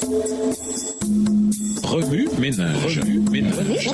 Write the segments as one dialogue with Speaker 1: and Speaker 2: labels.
Speaker 1: Remue ménage. Remue ménage.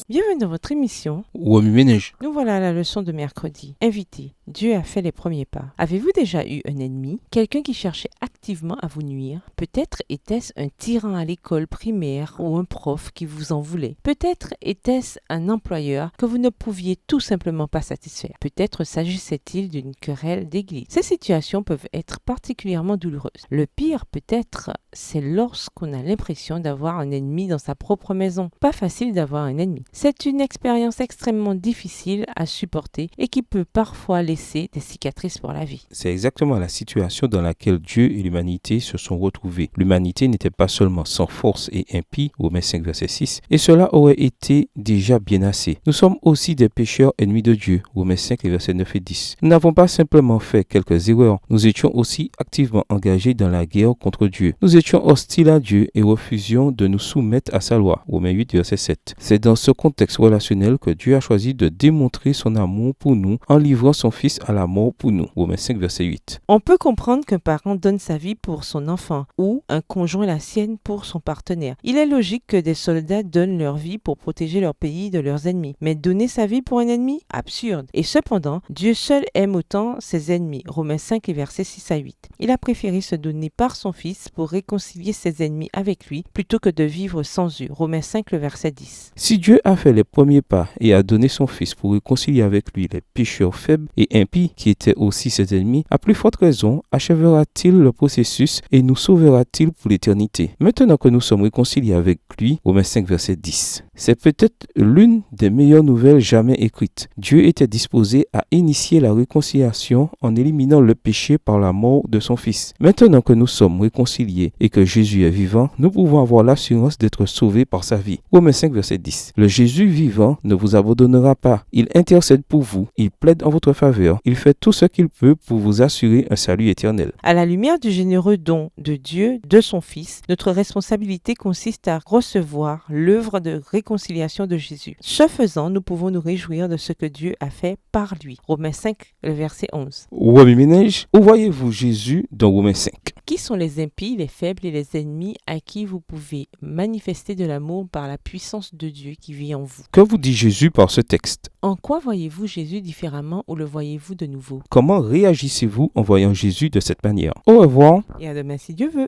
Speaker 2: Bienvenue dans votre émission.
Speaker 3: Remue ménage.
Speaker 2: Nous voilà à la leçon de mercredi. Invité. Dieu a fait les premiers pas. Avez-vous déjà eu un ennemi? Quelqu'un qui cherchait activement à vous nuire? Peut-être était-ce un tyran à l'école primaire ou un prof qui vous en voulait. Peut-être était-ce un employeur que vous ne pouviez tout simplement pas satisfaire. Peut-être s'agissait-il d'une querelle d'église. Ces situations peuvent être particulièrement douloureuses. Le pire peut-être, c'est lorsqu'on a l'impression d'avoir un ennemi dans sa propre maison. Pas facile d'avoir un ennemi. C'est une expérience extrêmement difficile à supporter et qui peut parfois laisser des cicatrices pour la vie.
Speaker 3: C'est exactement la situation dans laquelle Dieu et l'humanité se sont retrouvés. L'humanité n'était pas seulement sans force et impie, Romains 5, verset 6, et cela aurait été déjà bien assez. Nous sommes aussi des pécheurs ennemis de Dieu, Romains 5, versets 9 et 10. Nous n'avons pas simplement fait quelques erreurs, nous étions aussi activement engagés dans la guerre contre Dieu. Nous étions hostiles à Dieu et refusions de nous soumettre à sa loi, Romains 8, verset 7. C'est dans ce contexte relationnel que Dieu a choisi de démontrer son amour pour nous en livrant son Fils à la mort pour nous, Romains 5, verset 8.
Speaker 2: On peut comprendre qu'un parent donne sa vie pour son enfant ou un conjoint la sienne pour son partenaire. Il est logique que des soldats donnent leur vie pour protéger leur pays de leurs ennemis. Mais donner sa vie pour un ennemi? Absurde. Et cependant, Dieu seul aime autant ses ennemis, Romains 5, versets 6 à 8. Il a préféré se donner par son Fils pour réconcilier ses ennemis avec lui plutôt que de vivre sans eux, Romains 5, verset 10.
Speaker 3: Si Dieu a fait les premiers pas et a donné son Fils pour réconcilier avec lui les pécheurs faibles et impies qui étaient aussi ses ennemis, à plus forte raison, achèvera-t-il le processus et nous sauvera-t-il pour l'éternité. Maintenant que nous sommes réconciliés avec lui, Romains 5, verset 10. C'est peut-être l'une des meilleures nouvelles jamais écrites. Dieu était disposé à initier la réconciliation en éliminant le péché par la mort de son Fils. Maintenant que nous sommes réconciliés et que Jésus est vivant, nous pouvons avoir l'assurance d'être sauvés par sa vie. Romains 5, verset 10. Le Jésus vivant ne vous abandonnera pas. Il intercède pour vous. Il plaide en votre faveur. Il fait tout ce qu'il peut pour vous assurer un salut éternel.
Speaker 2: À la lumière du généreux don de Dieu, de son Fils, notre responsabilité consiste à recevoir l'œuvre de réconciliation de Jésus. Ce faisant, nous pouvons nous réjouir de ce que Dieu a fait par lui. Romains 5, le verset 11.
Speaker 3: Remue ménage, où voyez-vous Jésus dans Romains 5?
Speaker 2: Qui sont les impies, les faibles et les ennemis à qui vous pouvez manifester de l'amour par la puissance de Dieu qui vit en vous?
Speaker 3: Que vous dit Jésus par ce texte?
Speaker 2: En quoi voyez-vous Jésus différemment ou le voyez-vous de nouveau?
Speaker 3: Comment réagissez-vous en voyant Jésus de cette manière? Au revoir.
Speaker 2: Et à demain si Dieu veut.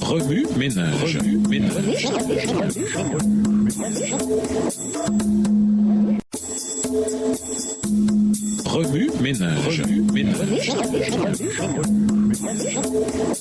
Speaker 1: Remue ménage. Remue ménage.